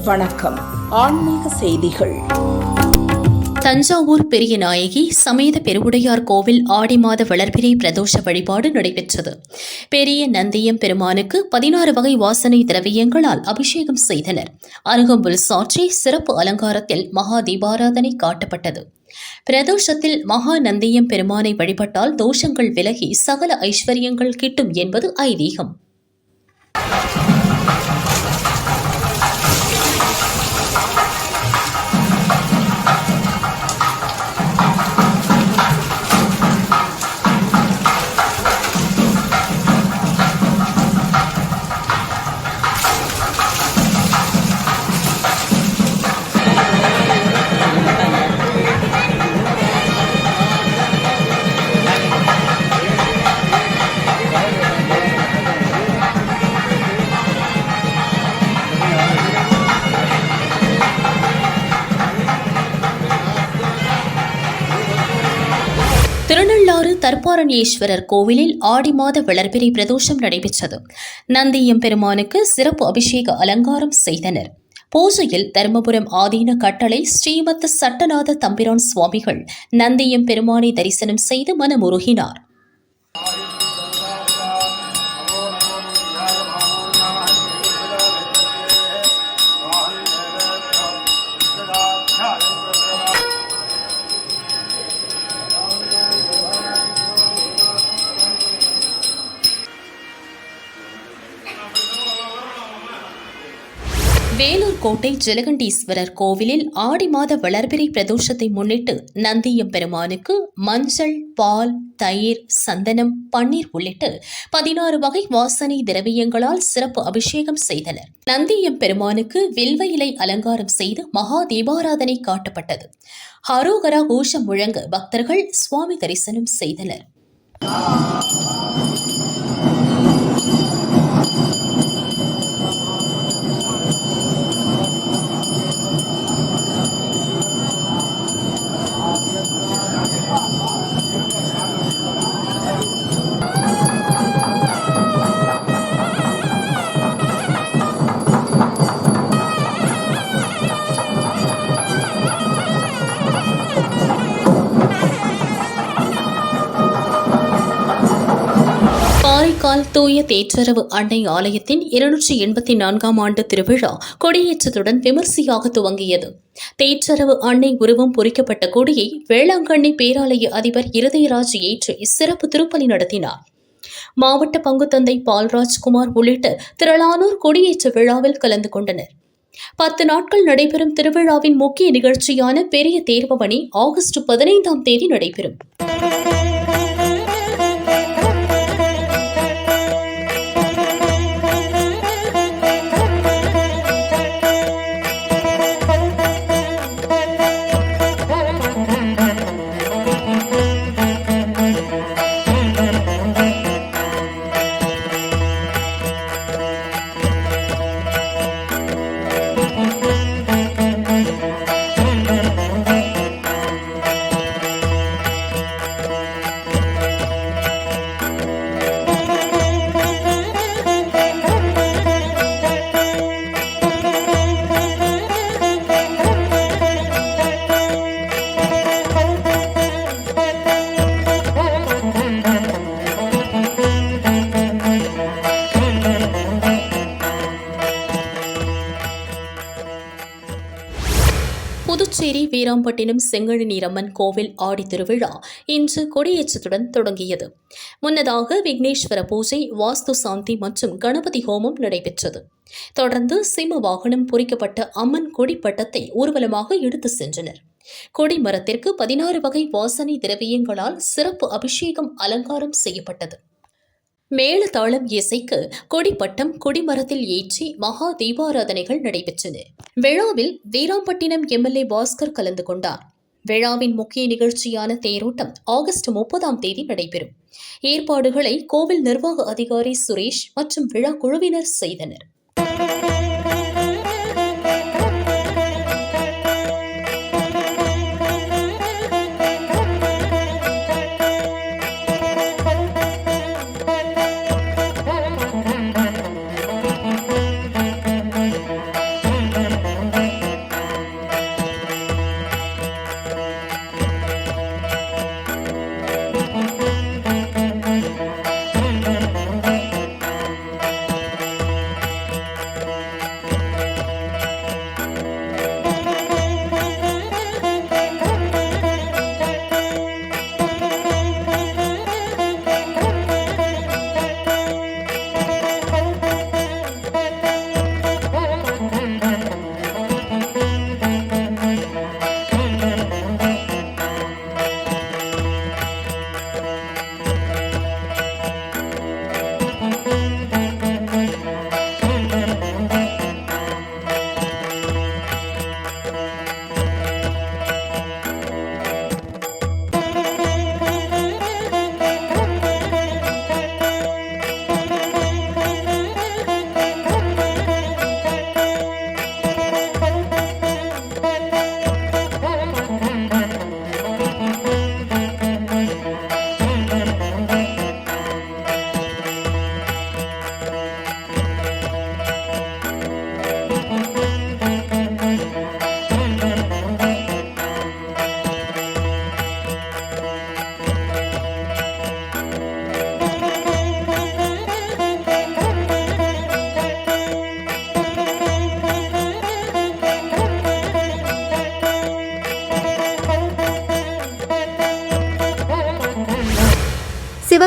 வணக்கம். ஆன்மீக செய்திகள். தஞ்சாவூர் பெரிய நாயகி சமேத பெருவுடையார் கோவில் ஆடி மாத வளர்பிறை பிரதோஷ வழிபாடு நடைபெற்றது. பெரிய நந்தியம் பெருமானுக்கு 16 வகை வாசனை திரவியங்களால் அபிஷேகம் செய்தனர். அருகம்புல் சாற்றி சிறப்பு அலங்காரத்தில் மகா தீபாராதனை காட்டப்பட்டது. பிரதோஷத்தில் மகா நந்தியம் பெருமானை வழிபட்டால் தோஷங்கள் விலகி சகல ஐஸ்வர்யங்கள் கிட்டும் என்பது ஐதீகம். திருநள்ளாறு தர்பாரண்யேஸ்வரர் கோவிலில் ஆடி மாத வளர்பிறை பிரதோஷம் நடைபெற்றது. நந்தியம் பெருமானுக்கு சிறப்பு அபிஷேக அலங்காரம் செய்தனர். பூஜையில் தருமபுரம் ஆதீன கட்டளை ஸ்ரீமத் சட்டநாத தம்பிரான் சுவாமிகள் நந்தியம் பெருமானை தரிசனம் செய்து மனமுருகினார். வேலூர் கோட்டை ஜலகண்டீஸ்வரர் கோவிலில் ஆடி மாத வளர்பிறை பிரதோஷத்தை முன்னிட்டு நந்தியம் பெருமானுக்கு மஞ்சள், பால், தயிர், சந்தனம், பன்னீர் உள்ளிட்டு 16 வகை வாசனை திரவியங்களால் சிறப்பு அபிஷேகம் செய்தனர். நந்தியம் பெருமானுக்கு வில்வ இலை அலங்காரம் செய்து மகா தீபாராதனை காட்டப்பட்டது. ஹரோகரா கோஷம் முழங்க பக்தர்கள் சுவாமி தரிசனம் செய்தனர். காரைக்கால் தூய தேற்றரவு அன்னை ஆலயத்தின் 284ஆம் ஆண்டு திருவிழா கொடியேற்றத்துடன் விமர்சையாக துவங்கியது. தேற்றரவு அன்னை உருவம் பொறிக்கப்பட்ட கொடியை வேளாங்கண்ணி பேராலய அதிபர் இருதயராஜ் ஏற்றி சிறப்பு திருப்பலி நடத்தினார். மாவட்ட பங்குத்தந்தை பால்ராஜ்குமார் உள்ளிட்ட திரளானோர் கொடியேற்ற விழாவில் கலந்து கொண்டனர். 10 நாட்கள் நடைபெறும் திருவிழாவின் முக்கிய நிகழ்ச்சியான பெரிய தேர்பவனி ஆகஸ்ட் 15ஆம் தேதி நடைபெறும். புதுச்சேரி வீராம்பட்டினம் செங்கழு நீரம்மன் கோவில் ஆடி திருவிழா இன்று கொடியேற்றத்துடன் தொடங்கியது. முன்னதாக விக்னேஸ்வர பூஜை, வாஸ்து சாந்தி மற்றும் கணபதி ஹோமம் நடைபெற்றது. தொடர்ந்து சிம்ம வாகனம் பொறிக்கப்பட்ட அம்மன் கொடிப்பட்டத்தை ஊர்வலமாக எடுத்து சென்றனர். கொடிமரத்திற்கு 16 வகை வாசனை திரவியங்களால் சிறப்பு அபிஷேகம் அலங்காரம் செய்யப்பட்டது. மேள தாளம் இசைக்கு கொடிப்பட்டம் கொடிமரத்தில் ஏற்றி மகா தீபாராதனைகள் நடைபெற்றன. விழாவில் வீராம்பட்டினம் எம்எல்ஏ பாஸ்கர் கலந்து கொண்டார். விழாவின் முக்கிய நிகழ்ச்சியான தேரோட்டம் ஆகஸ்ட் 30ஆம் தேதி நடைபெறும். ஏற்பாடுகளை கோவில் நிர்வாக அதிகாரி சுரேஷ் மற்றும் விழா குழுவினர் செய்தனர்.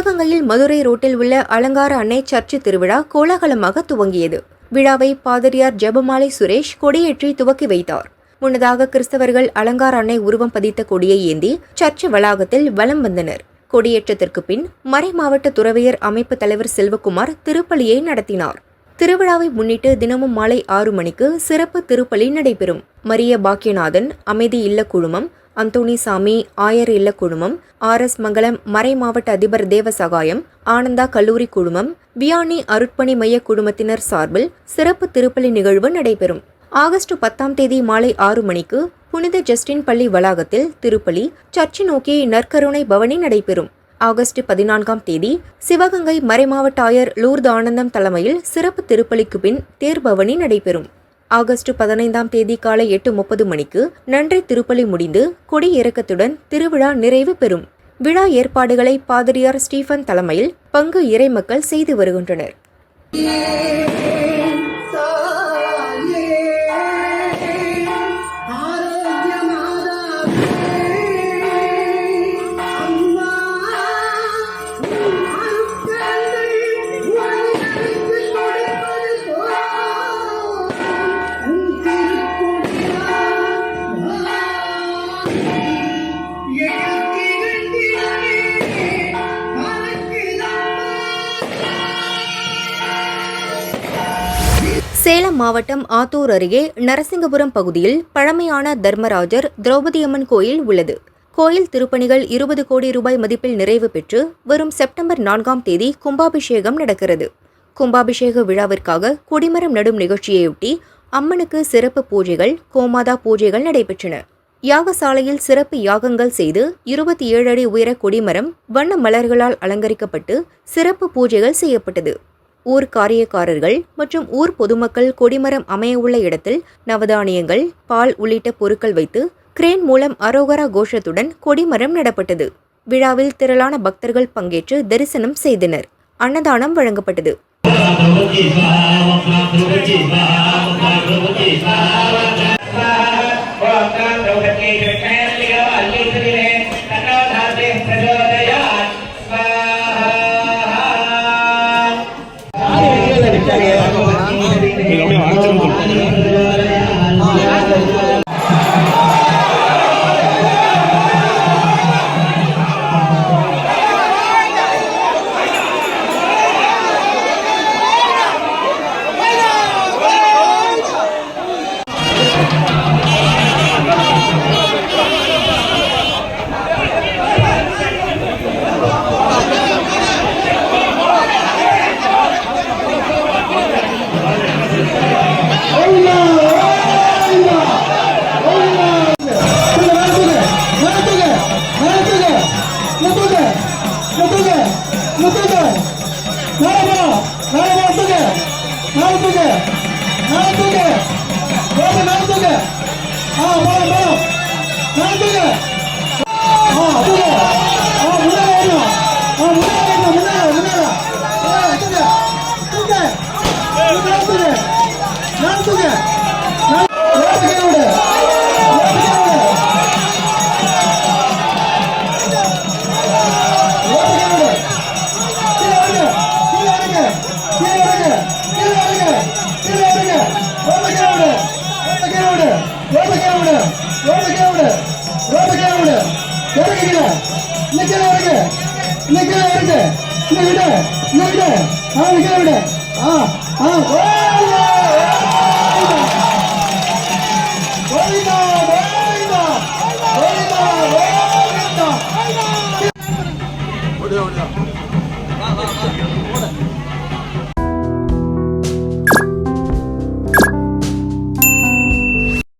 சிவகங்கையில் மதுரை ரோட்டில் உள்ள அலங்கார அன்னை சர்ச்சு திருவிழா கோலாகலமாக துவங்கியது. விழாவை பாதிரியார் ஜெபமாலை சுரேஷ் கொடியேற்றி துவக்கி வைத்தார். முன்னதாக கிறிஸ்தவர்கள் அலங்கார அன்னை உருவம் பதித்த கொடியை ஏந்தி சர்ச்சு வளாகத்தில் வலம் வந்தனர். கொடியேற்றத்திற்கு பின் மறைமாவட்ட துறவியர் அமைப்பு தலைவர் செல்வகுமார் திருப்பலியை நடத்தினார். திருவிழாவை முன்னிட்டு தினமும் மாலை 6 மணிக்கு சிறப்பு திருப்பலி நடைபெறும். மரிய பாக்கியநாதன் அமைதி இல்ல குழுமம், அந்தோணிசாமி ஆயர் இல்ல குழுமம், RS மங்கலம் மறைமாவட்ட அதிபர் தேவசகாயம், ஆனந்தா கல்லூரி குழுமம், வியானி அருட்பணி மைய குழுமத்தினர் சார்பில் சிறப்பு திருப்பலி நிகழ்வு நடைபெறும். ஆகஸ்ட் 10ஆம் தேதி மாலை 6 மணிக்கு புனித ஜஸ்டின் பள்ளி வளாகத்தில் திருப்பலி, சர்ச்சு நோக்கி நற்கருணை பவனி நடைபெறும். ஆகஸ்ட் 14ஆம் தேதி சிவகங்கை மறைமாவட்ட ஆயர் லூர்து ஆனந்தம் தலைமையில் சிறப்பு திருப்பலிக்கு பின் தேர்பவனி நடைபெறும். ஆகஸ்ட் 15ஆம் தேதி காலை 8:30 மணிக்கு நன்றி திருப்பலி முடிந்து கொடியிறக்கத்துடன் திருவிழா நிறைவு பெறும். விழா ஏற்பாடுகளை பாதிரியார் ஸ்டீஃபன் தலைமையில் பங்கு இறைமக்கள் செய்து வருகின்றனர். சேலம் மாவட்டம் ஆத்தூர் அருகே நரசிங்கபுரம் பகுதியில் பழமையான தர்மராஜர் திரௌபதியம்மன் கோயில் உள்ளது. கோயில் திருப்பணிகள் 20 கோடி ரூபாய் மதிப்பில் நிறைவு பெற்று வரும் செப்டம்பர் 4ஆம் தேதி கும்பாபிஷேகம் நடக்கிறது. கும்பாபிஷேக விழாவிற்காக கொடிமரம் நடும் நிகழ்ச்சியையொட்டி அம்மனுக்கு சிறப்பு பூஜைகள், கோமாதா பூஜைகள் நடைபெற்றன. யாகசாலையில் சிறப்பு யாகங்கள் செய்து 27 அடி உயர கொடிமரம் வண்ண மலர்களால் அலங்கரிக்கப்பட்டு சிறப்பு பூஜைகள் செய்யப்பட்டது. ஊர் காரியக்காரர்கள் மற்றும் ஊர் பொதுமக்கள் கொடிமரம் அமையவுள்ள இடத்தில் நவதானியங்கள், பால் உள்ளிட்ட பொருட்கள் வைத்து கிரேன் மூலம் அரோகரா கோஷத்துடன் கொடிமரம் நடப்பட்டது. விழாவில் திரளான பக்தர்கள் பங்கேற்று தரிசனம் செய்தனர். அன்னதானம் வழங்கப்பட்டது. இன்னைக்கு